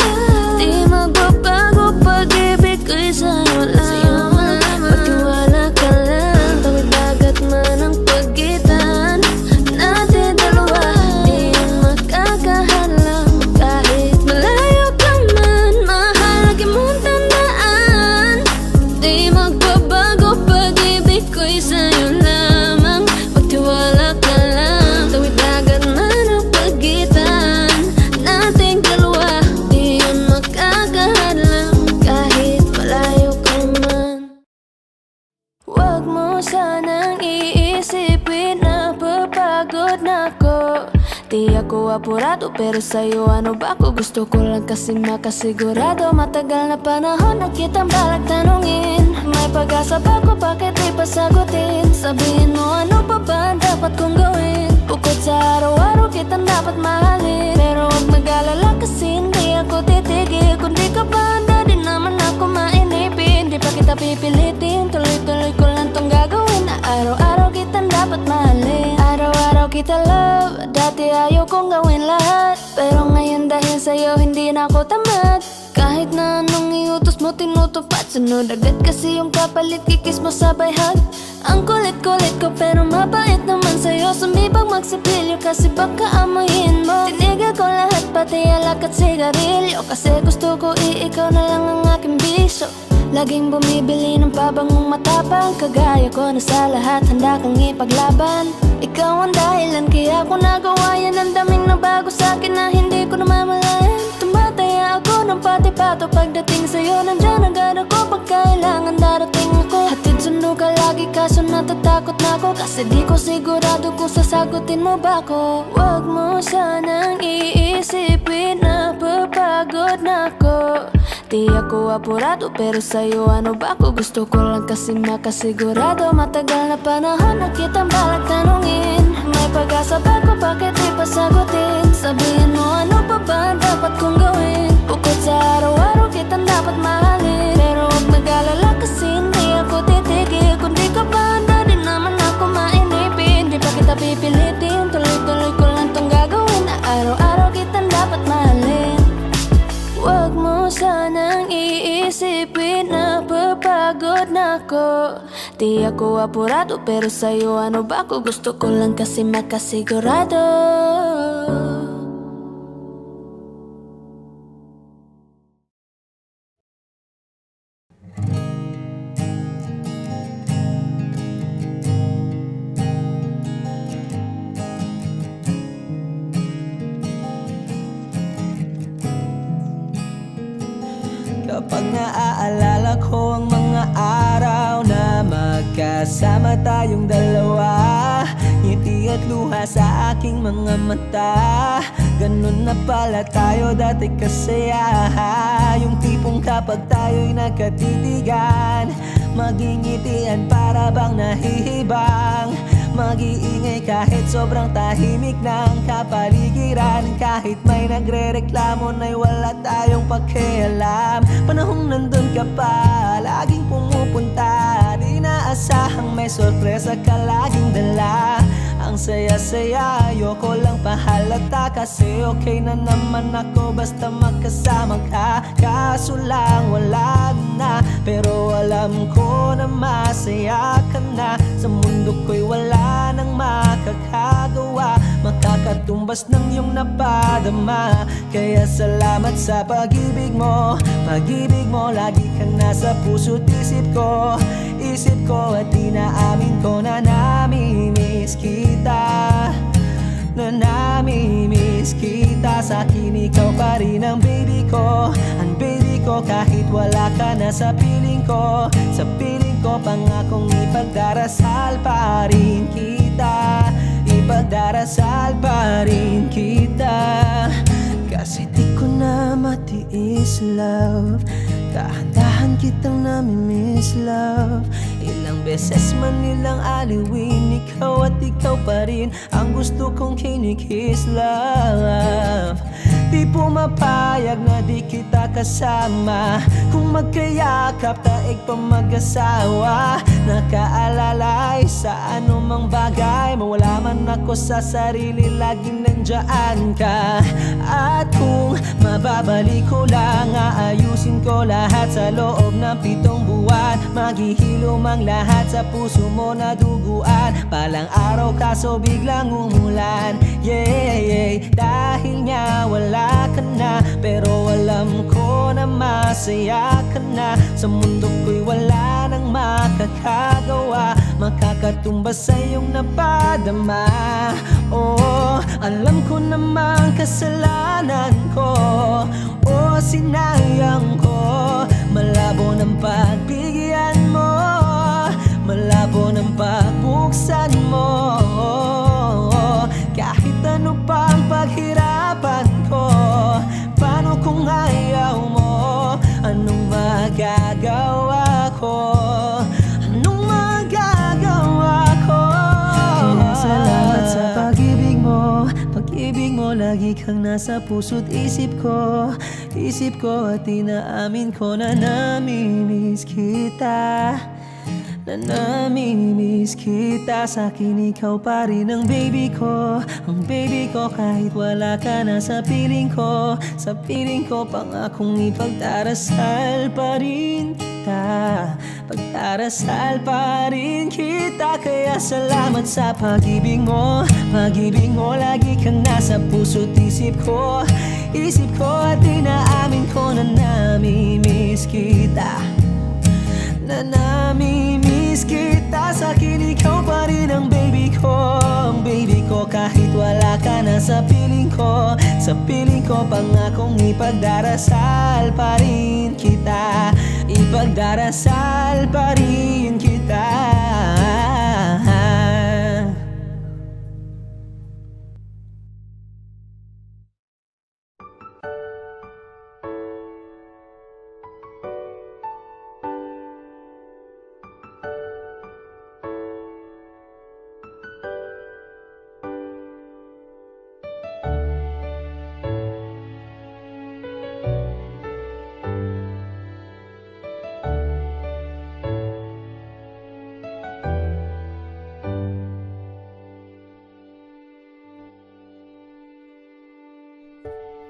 Di magbabago, pag-ibig ko'y sa'yo lamang. Magtiwala ka lang, tawid dagat man ang pagitan natin dalawa, di yan makakahalang. Kahit malayo ka man, mahal, lagi mong tandaan. Di magbabago, pag-ibig ko'y sa'yo lamang. Magtiwala ka lang, tawid dagat man ang pagitan nating dalawa, di yan makakahalang. Kahit malayo ka man. Huwag mo sanang iisipin na papagod na ako. Di ako apurado, pero sa'yo ano ba ako? Gusto ko lang kasi makasigurado. Matagal na panahon na kitang balak tanungin. May pag-asa ba ko, bakit di pa sagutin? Sabihin mo ano pa ba ang dapat kong gawin? Bukod sa araw-araw kitang dapat mahalin. Pero huwag mag-alala kasi hindi ako titigil. Kung di ka ba handa, di naman ako mainipin. Di pa kita pipilitin, tuloy-tuloy ko lang tong gagawin. Na araw-araw kitang dapat mahalin. Araw-araw kita love, dati ayaw kong gawin lahat. Pero ngayon dahil sa'yo hindi na ako tamad. Kahit na anong iutos mo tinutupad, sunod agad kasi yung kapalit, kikis mo sabay hug. Ang kulit-kulit ko pero mabait naman sa'yo. Sumibag magsipilyo kasi baka amuyin mo. Tinigil ko lahat pati alak at sigarilyo, kasi gusto ko ikaw na lang ang aking bisyo. Laging bumibili ng pabangong matapang, kagaya ko na sa lahat handa kang ipaglaban. Ikaw ang dahilan kaya ko nagawa yan. Ang daming nabago sa'kin na hindi ko namamalayan. Tumataya ako ng pati-pato pagdating sa'yo. Nandyan agad ako pag kailangan darating ako. Hatid sundo ka lagi kaso natatakot na ako, kasi di ko sigurado kung sasagutin mo ba ako. Huwag mo sanang iisipin na papagod na ako. Di ako apurado, pero sa'yo ano ba ako? Gusto ko lang kasi makasigurado. Matagal na panahon na kitang balak tanungin. May pag-asa ba ko, bakit di pa sagutin? Sabihin mo ano pa ba ang dapat kong gawin? Bukod sa araw-araw kitang dapat mahalin. Pero huwag mag-alala kasi hindi ako titigil. Kung di ka ba handa, di naman ako mainipin. Di pa kita pipilitin, tuloy-tuloy ko lang tong gagawin. Na araw-araw kitang dapat mahalin. Huwag mo sanang iisipin na papagod na ako. Di ako apurado, pero sa'yo ano ba ako? Gusto ko lang kasi makasigurado. Kapag naaalala ko ang mga araw na magkasama tayong dalawa, ngiti at luha sa aking mga mata. Ganun na pala tayo dati kasaya. Yung tipong kapag tayo'y nagkatitigan, magingitian para bang nahihibang. Mag-iingay kahit sobrang tahimik ng kapaligiran. Kahit may nagre-reklamo na'y wala tayong pakialam. Panahong nandun ka pa, laging pumupunta. Di naasahang may sorpresa ka laging dala. Ang saya-saya, ayoko lang pahalata. Kasi okay na naman ako basta magkasama ka. Kaso lang wala na, pero alam ko na masaya ka na. Sa mundo ko'y wala nang makakagawa, makakatumbas ng iyong napadama. Kaya salamat sa pag-ibig mo. Pag-ibig mo, lagi kang nasa puso't isip ko. Isip ko at inaamin ko na namimiss kita. Na namimiss kita. Sa'kin ikaw pa rin ang baby ko. Ang baby ko kahit wala ka na sa piling ko. Sa piling ko pangakong ipagdarasal pa rin kita. Ipagdarasal pa rin kita. Kasi di ko na matiis love. Dahan-dahan kitang namimiss love. Ilang beses man nilang aliwin, ikaw at ikaw pa rin ang gusto kong kinikiss love. Di pumapayag na di kita kasama. Kung magkayakap taig pa mag-asawa. Nakaalalay sa anumang bagay. Mawala man ako sa sarili, laging nandyan ka. At kung mababalik ko lang, aayusin ko lahat sa loob ng 7 buwan. Maghihilom ang lahat sa puso mo na duguan. Palang araw kaso biglang umulan. Yeah, dahil nga wala ka na, pero alam ko na masaya ka na. Sa mundo ko'y wala nang makakagawa, makakatumbas sa iyong napadama. Oh, alam ko namang kasalanan ko. Oh, sinayang ko. Malabo ng pagbigyan mo, malabo ng pagbuksan mo. Kahit ano pang paghirapan ko, paano kung ayaw mo? Anong magagawa ko? Anong magagawa ko? Kaya salamat sa pag-ibig mo. Pag-ibig mo, lagi kang nasa puso't isip ko. Isip ko at inaamin ko na namimiss kita. Na namimiss kita. Sa'kin ikaw pa rin ang baby ko. Ang baby ko kahit wala ka na sa piling ko. Sa piling ko pangakong ipagdarasal pa rin kita. Pagdarasal pa rin kita. Kaya salamat sa pag-ibig mo. Pag-ibig mo, lagi kang nasa puso't isip ko. Isip ko at inaamin ko na namimiss kita. Na namimiss kita. Sa'kin ikaw pa rin ang baby ko. Ang baby ko kahit wala ka na sa piling ko. Sa piling ko pangakong ipagdarasal pa rin kita. Ipagdarasal pa rin kita.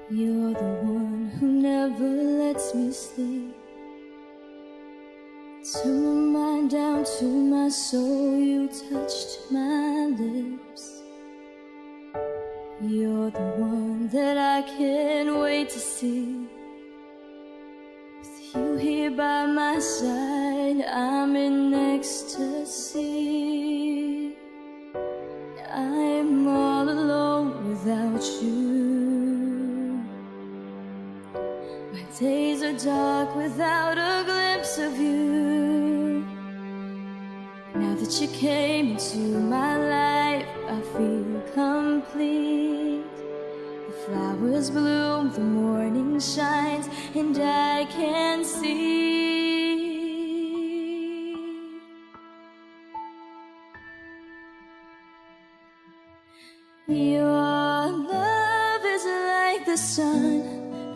You're the one who never lets me sleep. Turn my mind down to my soul. You touched my lips. You're the one that I can't wait to see. With you here by my side, I'm in ecstasy. I'm all alone without you. My days are dark without a glimpse of you. Now that you came into my life, I feel complete. The flowers bloom, the morning shines, and I can see. Your love is like the sun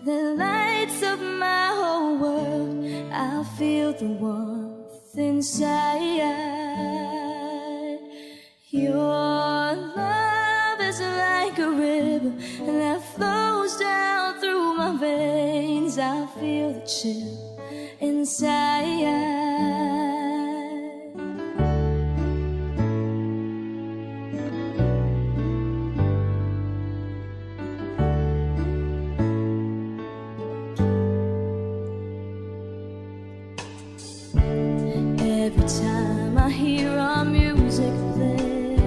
that lights up my whole world. I feel the warmth inside. Your love is like a river that flows down through my veins. I feel the chill inside. Every time I hear our music play,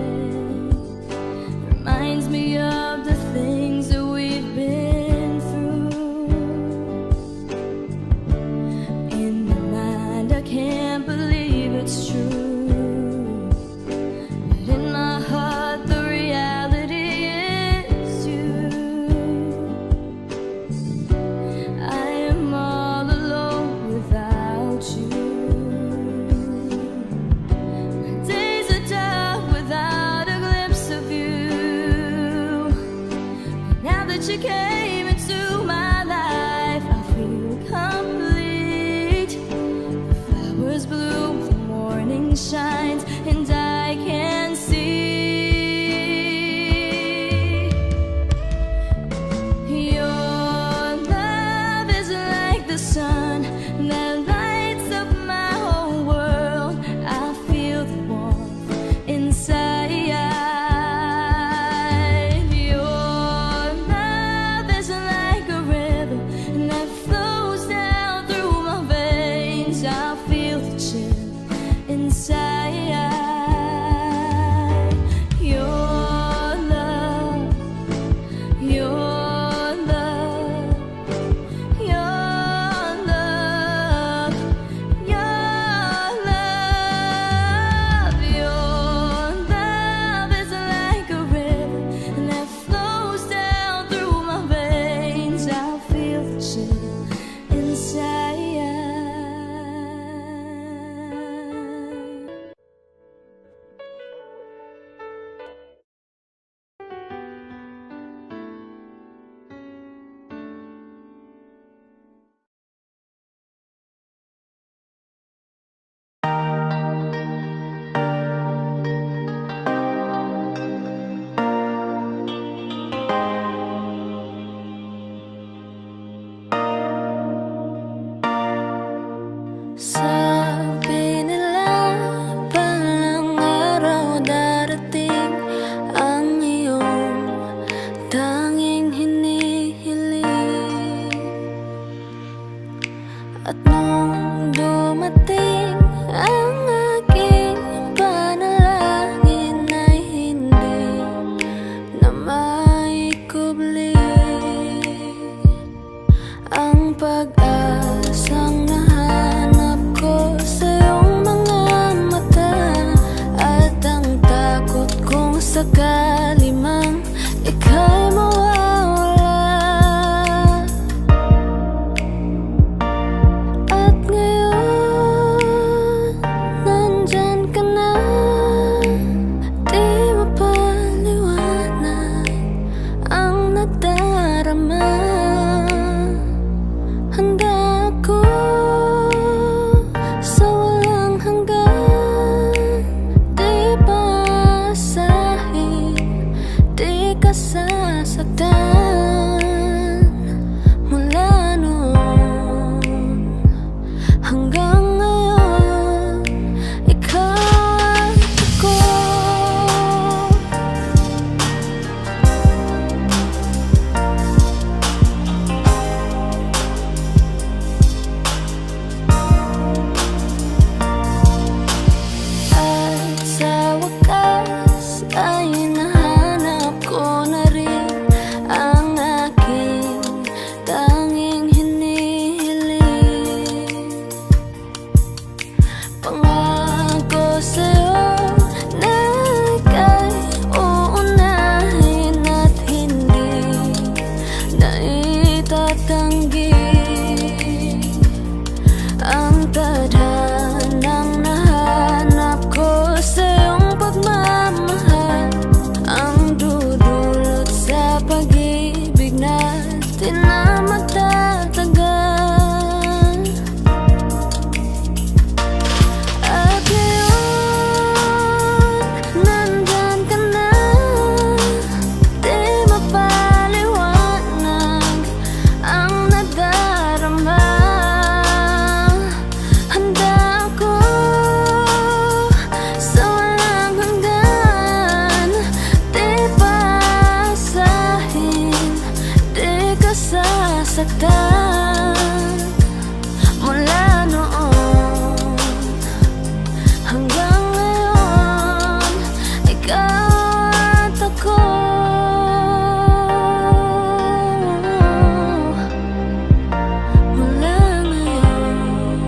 reminds me of the things that we've been through. In my mind I can't believe it's true, but in my heart the reality is you. I am all alone without you. You came into my life, I feel complete. The flowers bloom, the morning shines, and I can see. Your love is like the sun that lights up my whole world. I feel the warmth inside. Sabi nila palang araw darating ang iyong tanging hinihiling. At nung dumating ang aking panalangin ay hindi na maikubli ang pag-asang nahanap ko sa iyong mga mata, at ang takot kong sakali mang ika'y mawawala. At ngayon, nandyan ka na, di mapaliwanag ang nadarama. Handa tangging ang tadhanang nahanap ko sa iyong pagmamahal, ang dudulot sa pag-ibig natin na magtatagal. At ngayon, nandyan ka na, di mapaliwanag ang nadarama. Handa ako sa walang hanggan, di pasahin, di ka sasaktan. Mula noon hanggang ngayon, ikaw at ako. Mula ngayon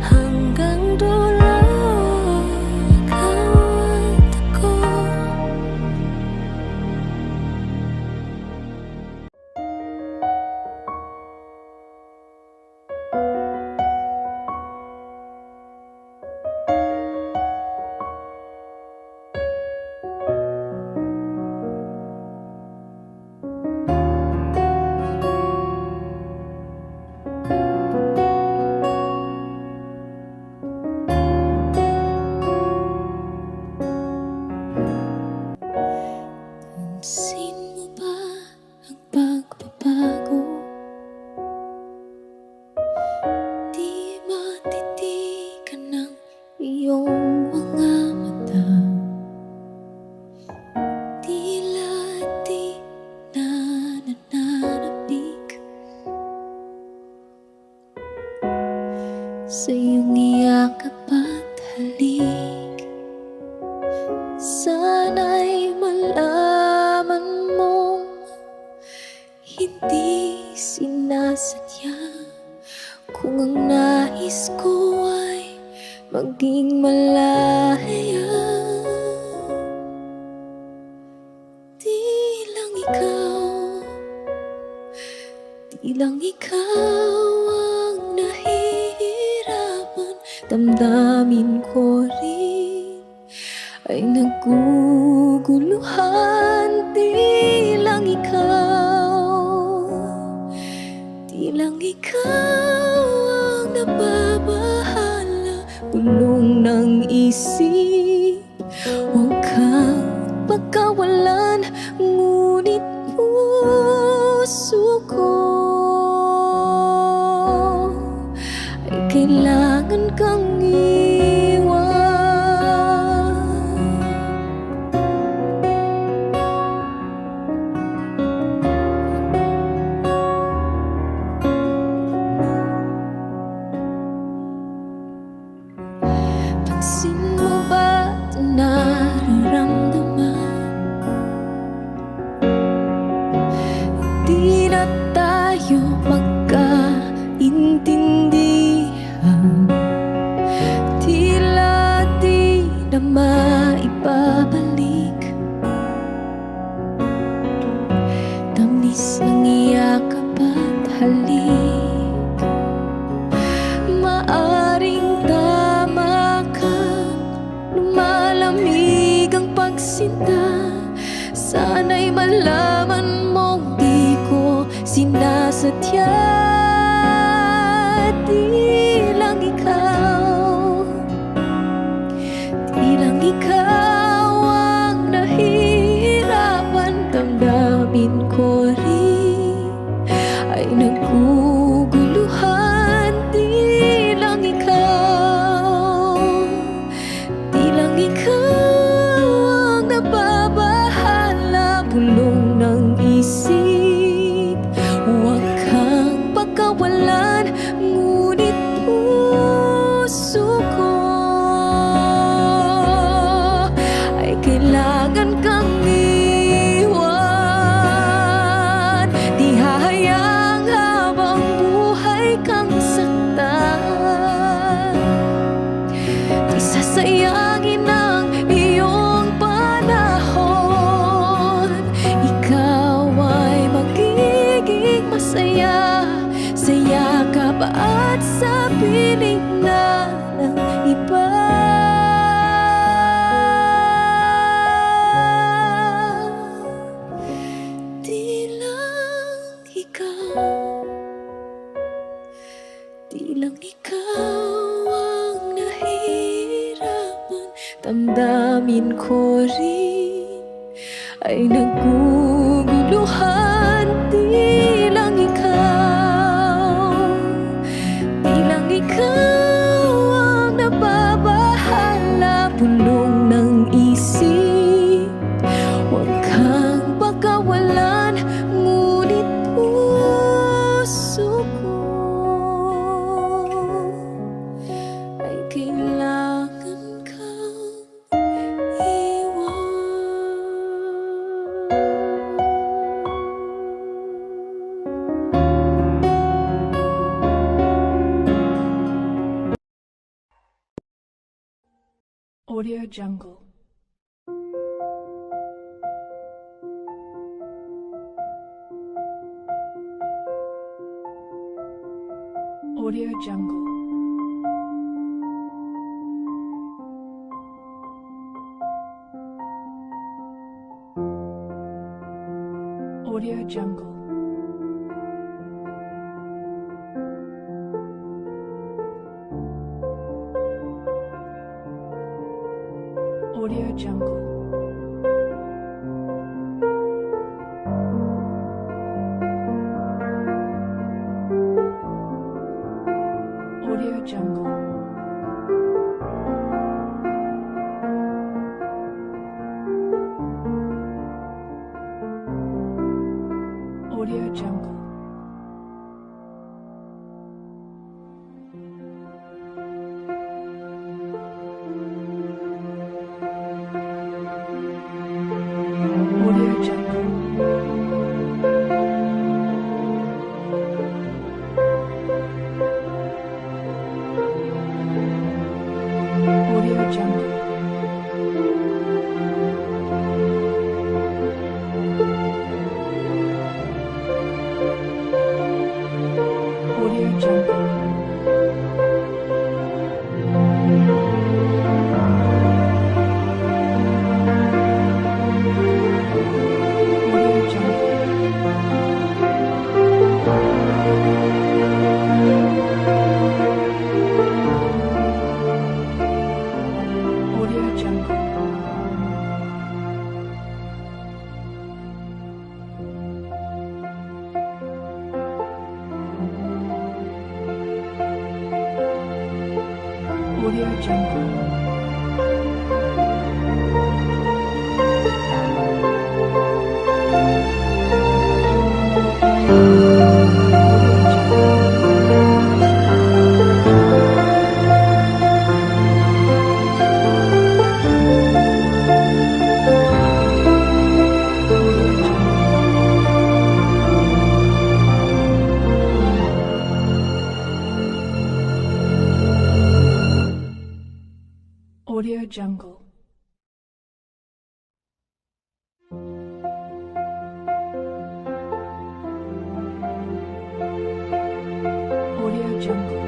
hanggang dulo, ikaw at ako. Pansin mo ba ang pagbabago? Di matitigan ng iyong mga mata, tila di na nananabik sa iyong iyakap at halik. Sana'y malaman mong hindi sinasadya, kung ang nais ko ay maging malaya. Di lang ikaw ang nahihirapan, damdamin ko rin ay naguguluhan. Di lang ikaw ang nababahala, bulong ng isip, huwag kang pagkawalan, ngunit puso ko ay kailangan kang iwan. Pansin mo ba ito nararamdaman? Di na tayo magkaintindihan, tila di na maibabalik tamis ng iyakap at halik. Maaring tama ka, lumalamig ang pagsinta. Sana'y malaman mong di ko sinasadya. Di lang ikaw ang nahihirapan, damdamin ko rin ay naguguluhan. Di lang ikaw ang nababahala, bulong ng isip, huwag kang masaya sa yakap at sa piling na ng iba. Di lang ikaw, di lang ikaw ang nahihirapan. Damdamin ko rin ay naguguluhan. Di lang ikaw, di lang ikaw ang nababahala. Bulong ng isip, huwag kang pagkawalan, ngunit puso ko ay kailangan kang iwan. Audio Jungle. Audio Jungle. Audio Jungle. Audio Jungle. Audio Jungle. Audio Jungle. Audio Jungle. Audio Jungle. Audio Jungle. Audio Jungle. Audio Jungle. Audio Jungle. Audio Jungle. Audio Jungle.